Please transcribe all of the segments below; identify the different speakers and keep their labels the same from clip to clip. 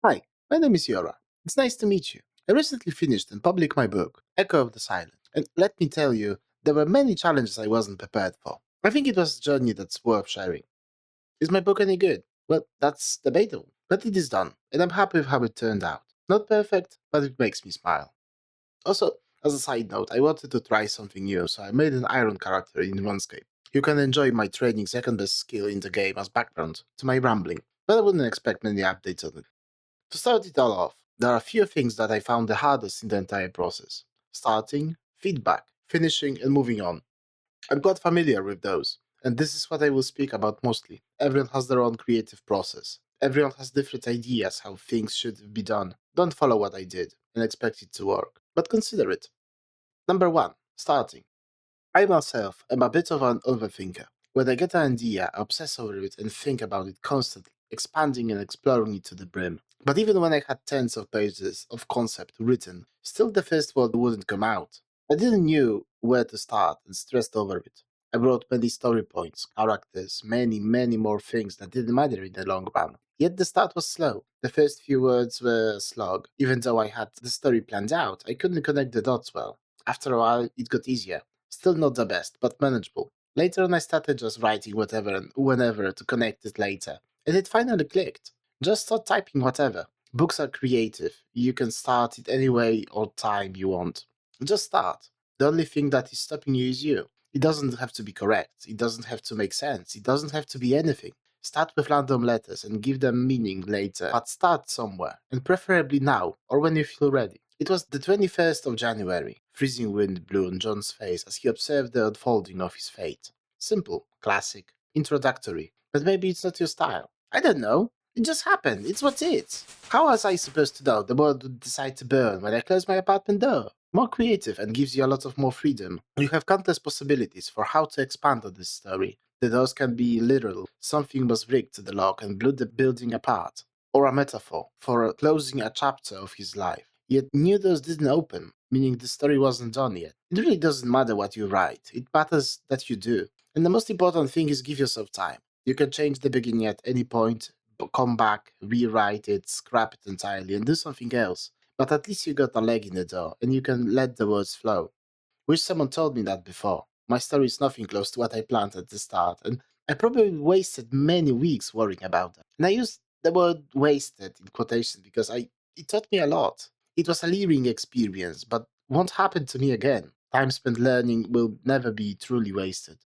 Speaker 1: Hi, my name is Yora. It's nice to meet you. I recently finished and published my book, Echo of the Silent, and let me tell you, there were many challenges I wasn't prepared for. I think it was a journey that's worth sharing. Is my book any good? Well, that's debatable, but it is done, and I'm happy with how it turned out. Not perfect, but it makes me smile. Also, as a side note, I wanted to try something new, so I made an iron character in RuneScape. You can enjoy my training second best skill in the game as background to my rambling, but I wouldn't expect many updates on it. To start it all off, there are a few things that I found the hardest in the entire process: starting, feedback, finishing, and moving on. I'm quite familiar with those, and this is what I will speak about mostly. Everyone has their own creative process. Everyone has different ideas how things should be done. Don't follow what I did and expect it to work, but consider it. Number one, starting. I myself am a bit of an overthinker. When I get an idea, I obsess over it and think about it constantly, expanding and exploring it to the brim. But even when I had tens of pages of concept written, still the first word wouldn't come out. I didn't know where to start and stressed over it. I wrote many story points, characters, many more things that didn't matter in the long run. Yet the start was slow. The first few words were a slog. Even though I had the story planned out, I couldn't connect the dots well. After a while, it got easier. Still not the best, but manageable. Later on, I started just writing whatever and whenever to connect it later, and it finally clicked. Just start typing whatever. Books are creative. You can start it any way or time you want. Just start. The only thing that is stopping you is you. It doesn't have to be correct. It doesn't have to make sense. It doesn't have to be anything. Start with random letters and give them meaning later, but start somewhere, and preferably now, or when you feel ready. It was the 21st of January. Freezing wind blew on John's face as he observed the unfolding of his fate. Simple, classic, introductory, but maybe it's not your style. I don't know. It just happened. It's what it is. How was I supposed to know the world would decide to burn when I close my apartment door? More creative and gives you a lot of more freedom. You have countless possibilities for how to expand on this story. The doors can be literal. Something was rigged to the lock and blew the building apart. Or a metaphor for closing a chapter of his life. Yet new doors didn't open, meaning the story wasn't done yet. It really doesn't matter what you write, it matters that you do. And the most important thing is give yourself time. You can change the beginning at any point, come back, rewrite it, scrap it entirely, and do something else. But at least you got a leg in the door, and you can let the words flow. Wish someone told me that before. My story is nothing close to what I planned at the start, and I probably wasted many weeks worrying about them. And I use the word wasted in quotation because it taught me a lot. It was a learning experience, but won't happen to me again. Time spent learning will never be truly wasted.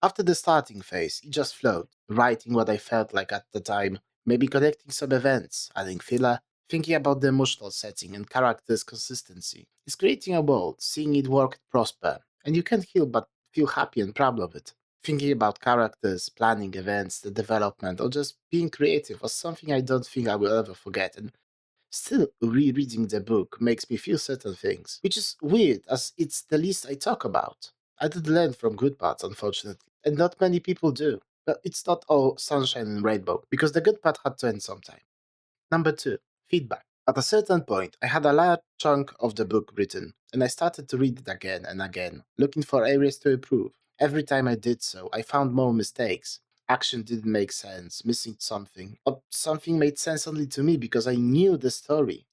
Speaker 1: After the starting phase, it just flowed, writing what I felt like at the time, maybe connecting some events, adding filler, thinking about the emotional setting and characters' consistency. It's creating a world, seeing it work and prosper, and you can't help but feel happy and proud of it. Thinking about characters, planning events, the development, or just being creative was something I don't think I will ever forget, and still, rereading the book makes me feel certain things, which is weird as it's the least I talk about. I did learn from good parts, unfortunately, and not many people do. But it's not all sunshine and rainbow, because the good part had to end sometime. Number two, feedback. At a certain point, I had a large chunk of the book written, and I started to read it again and again, looking for areas to improve. Every time I did so, I found more mistakes. Action didn't make sense, missing something, or something made sense only to me because I knew the story.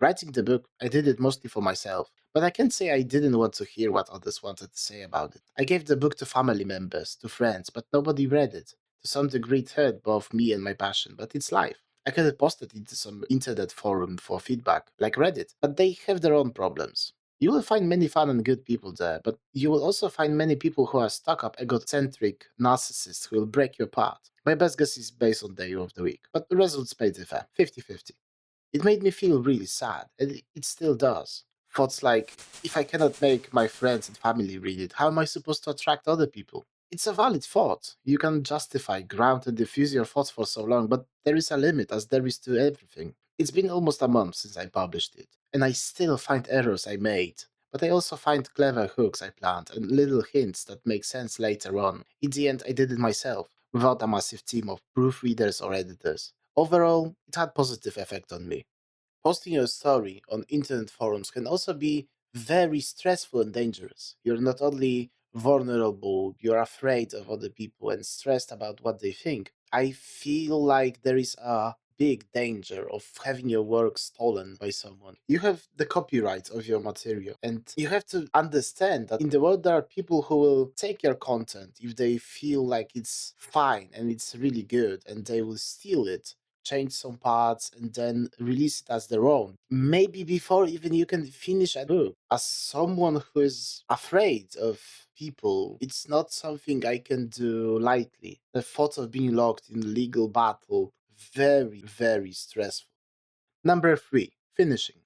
Speaker 1: Writing the book, I did it mostly for myself, but I can't say I didn't want to hear what others wanted to say about it. I gave the book to family members, to friends, but nobody read it. To some degree, it hurt both me and my passion, but it's life. I could have posted into some internet forum for feedback, like Reddit, but they have their own problems. You will find many fun and good people there, but you will also find many people who are stuck up egocentric narcissists who will break you apart. My best guess is based on day of the week, but the results may differ, 50-50. It made me feel really sad, and it still does. Thoughts like, if I cannot make my friends and family read it, how am I supposed to attract other people? It's a valid thought. You can justify, ground, and diffuse your thoughts for so long, but there is a limit, as there is to everything. It's been almost a month since I published it, and I still find errors I made. But I also find clever hooks I plant and little hints that make sense later on. In the end, I did it myself, without a massive team of proofreaders or editors. Overall, it had positive effect on me. Posting your story on internet forums can also be very stressful and dangerous. You're not only vulnerable, you're afraid of other people and stressed about what they think. I feel like there is a big danger of having your work stolen by someone. You have the copyright of your material, and you have to understand that in the world there are people who will take your content if they feel like it's fine and it's really good, and they will steal it, change some parts, and then release it as their own. Maybe before even you can finish a book. As someone who is afraid of people, it's not something I can do lightly. The thought of being locked in a legal battle, very, very stressful. Number three, finishing.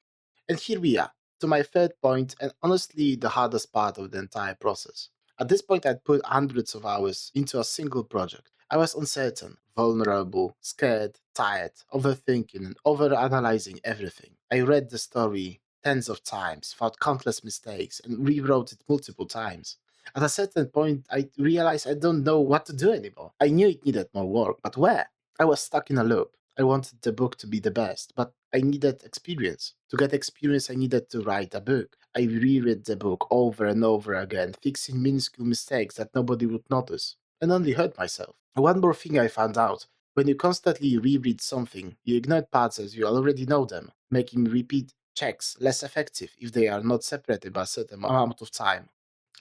Speaker 1: And here we are, to my third point, and honestly the hardest part of the entire process. At this point, I'd put hundreds of hours into a single project. I was uncertain, vulnerable, scared, tired, overthinking, and overanalyzing everything. I read the story tens of times, found countless mistakes, and rewrote it multiple times. At a certain point, I realized I don't know what to do anymore. I knew it needed more work, but where? I was stuck in a loop. I wanted the book to be the best, but I needed experience. To get experience, I needed to write a book. I reread the book over and over again, fixing minuscule mistakes that nobody would notice, and only hurt myself. One more thing I found out: when you constantly reread something, you ignore parts as you already know them, making repeat checks less effective if they are not separated by a certain amount of time.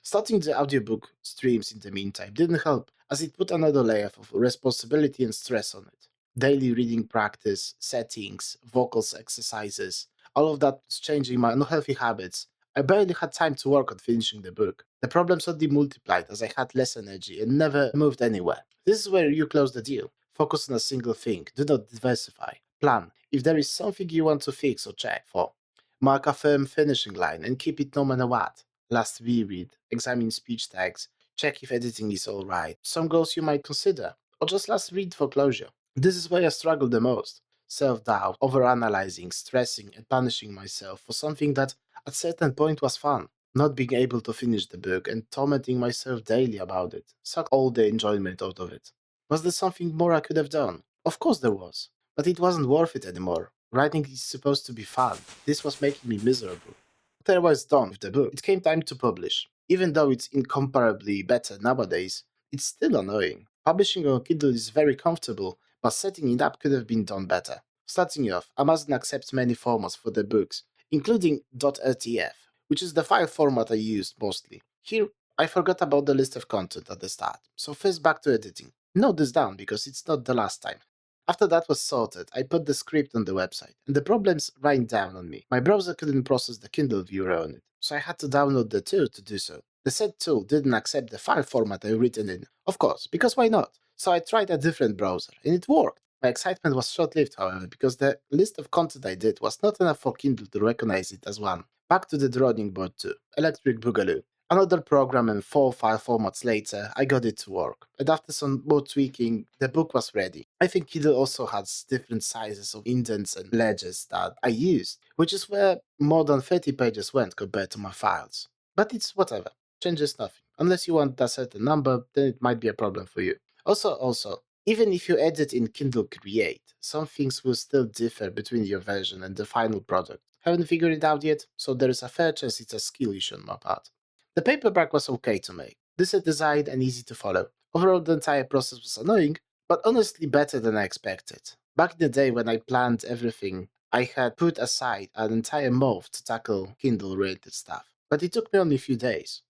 Speaker 1: Starting the audiobook streams in the meantime didn't help, as it put another layer of responsibility and stress on it. Daily reading practice, settings, vocals exercises, all of that was changing my unhealthy habits. I barely had time to work on finishing the book. The problems only multiplied as I had less energy and never moved anywhere. This is where you close the deal. Focus on a single thing, do not diversify. Plan. If there is something you want to fix or check for, mark a firm finishing line and keep it no matter what. Last reread, examine speech tags, check if editing is alright, some goals you might consider, or just last read for closure. This is where I struggle the most. Self doubt, overanalyzing, stressing, and punishing myself for something that at certain point was fun. Not being able to finish the book and tormenting myself daily about it sucked all the enjoyment out of it. Was there something more I could have done? Of course there was. But it wasn't worth it anymore. Writing is supposed to be fun. This was making me miserable. After I was done with the book, it came time to publish. Even though it's incomparably better nowadays, it's still annoying. Publishing on Kindle is very comfortable, but setting it up could have been done better. Starting off, Amazon accepts many formats for the books, including .rtf, which is the file format I used mostly. Here, I forgot about the list of content at the start, so first back to editing. Note this down because it's not the last time. After that was sorted, I put the script on the website, and the problems rained down on me. My browser couldn't process the Kindle viewer on it, so I had to download the tool to do so. The said tool didn't accept the file format I written in, of course, because why not? So I tried a different browser, and it worked. My excitement was short-lived, however, because the list of content I did was not enough for Kindle to recognize it as one. Back to the drawing board too, Electric Boogaloo. Another program and 4 file formats later, I got it to work. And after some more tweaking, the book was ready. I think Kindle also has different sizes of indents and ledgers that I used, which is where more than 30 pages went compared to my files. But it's whatever, changes nothing. Unless you want a certain number, then it might be a problem for you. Also, even if you edit in Kindle Create, some things will still differ between your version and the final product. Haven't figured it out yet, so there is a fair chance it's a skill issue on my part. The paperback was okay to make, decent design and easy to follow. Overall, the entire process was annoying, but honestly better than I expected. Back in the day when I planned everything, I had put aside an entire month to tackle Kindle related stuff, but it took me only a few days.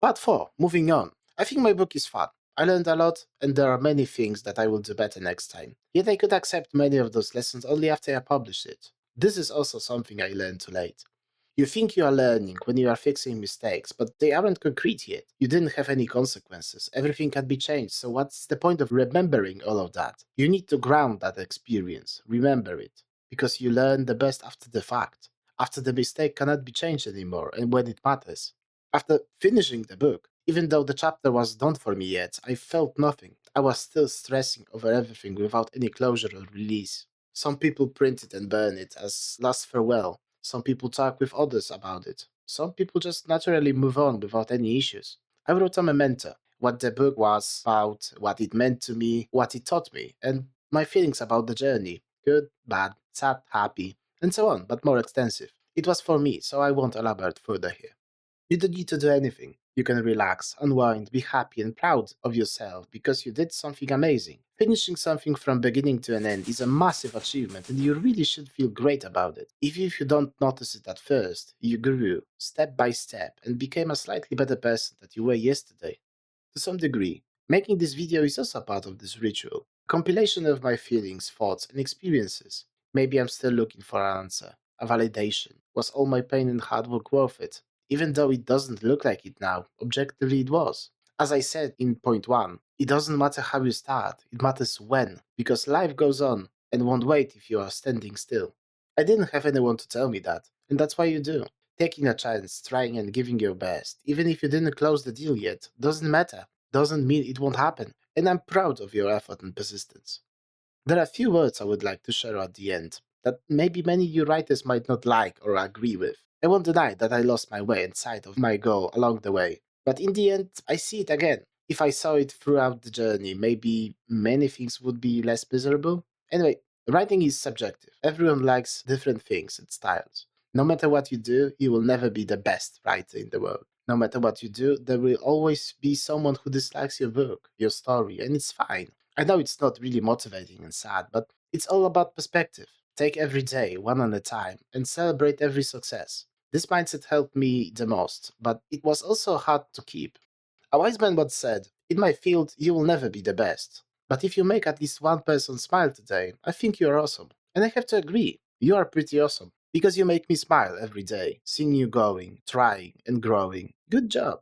Speaker 1: Part 4, moving on. I think my book is fun. I learned a lot, and there are many things that I will do better next time. Yet I could accept many of those lessons only after I published it. This is also something I learned too late. You think you are learning when you are fixing mistakes, but they aren't concrete yet. You didn't have any consequences. Everything can be changed, so what's the point of remembering all of that? You need to ground that experience, remember it, because you learn the best after the fact, after the mistake cannot be changed anymore, and when it matters. After finishing the book, even though the chapter was done for me yet, I felt nothing. I was still stressing over everything without any closure or release. Some people print it and burn it as last farewell. Some people talk with others about it. Some people just naturally move on without any issues. I wrote a memento, what the book was about, what it meant to me, what it taught me, and my feelings about the journey. Good, bad, sad, happy, and so on, but more extensive. It was for me, so I won't elaborate further here. You don't need to do anything. You can relax, unwind, be happy and proud of yourself because you did something amazing. Finishing something from beginning to an end is a massive achievement and you really should feel great about it. Even if you don't notice it at first, you grew step by step and became a slightly better person than you were yesterday. To some degree, making this video is also part of this ritual, a compilation of my feelings, thoughts, and experiences. Maybe I'm still looking for an answer, a validation. Was all my pain and hard work worth it? Even though it doesn't look like it now, objectively it was. As I said in point 1, it doesn't matter how you start, it matters when, because life goes on and won't wait if you are standing still. I didn't have anyone to tell me that, and that's why you do. Taking a chance, trying and giving your best, even if you didn't close the deal yet, doesn't matter. Doesn't mean it won't happen. And I'm proud of your effort and persistence. There are a few words I would like to share at the end that maybe many you writers might not like or agree with. I won't deny that I lost my way and sight of my goal along the way, but in the end, I see it again. If I saw it throughout the journey, maybe many things would be less miserable. Anyway, writing is subjective. Everyone likes different things and styles. No matter what you do, you will never be the best writer in the world. No matter what you do, there will always be someone who dislikes your book, your story, and it's fine. I know it's not really motivating and sad, but it's all about perspective. Take every day, one at a time, and celebrate every success. This mindset helped me the most, but it was also hard to keep. A wise man once said, in my field, you will never be the best. But if you make at least one person smile today, I think you are awesome. And I have to agree, you are pretty awesome. Because you make me smile every day, seeing you going, trying, and growing. Good job.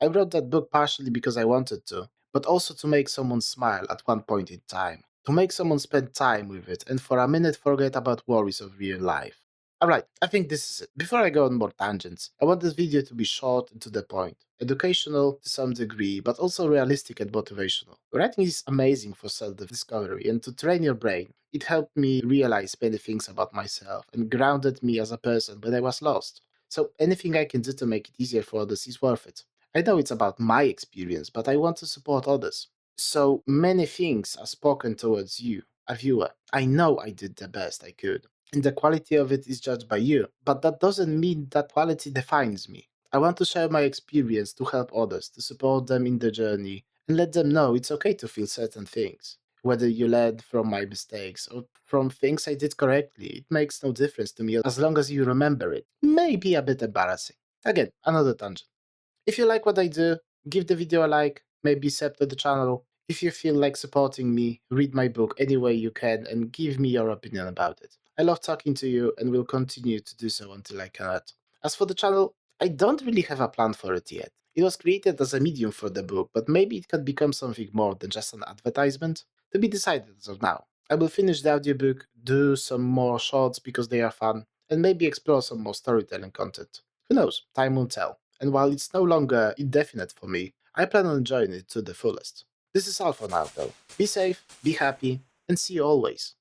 Speaker 1: I wrote that book partially because I wanted to, but also to make someone smile at one point in time. To make someone spend time with it and for a minute forget about worries of real life. Alright, I think this is it. Before I go on more tangents, I want this video to be short and to the point. Educational to some degree, but also realistic and motivational. Writing is amazing for self-discovery and to train your brain. It helped me realize many things about myself and grounded me as a person when I was lost. So anything I can do to make it easier for others is worth it. I know it's about my experience, but I want to support others. So many things are spoken towards you, a viewer. I know I did the best I could, and the quality of it is judged by you, but that doesn't mean that quality defines me. I want to share my experience to help others, to support them in the journey, and let them know it's okay to feel certain things. Whether you learned from my mistakes or from things I did correctly, it makes no difference to me as long as you remember it. Maybe a bit embarrassing. Again, another tangent. If you like what I do, give the video a like, maybe sub to the channel. If you feel like supporting me, read my book any way you can and give me your opinion about it. I love talking to you and will continue to do so until I cannot. As for the channel, I don't really have a plan for it yet. It was created as a medium for the book, but maybe it can become something more than just an advertisement. To be decided as of now. I will finish the audiobook, do some more shorts because they are fun, and maybe explore some more storytelling content. Who knows, time will tell. And while it's no longer indefinite for me, I plan on enjoying it to the fullest. This is all for now though. Be safe, be happy, and see you always.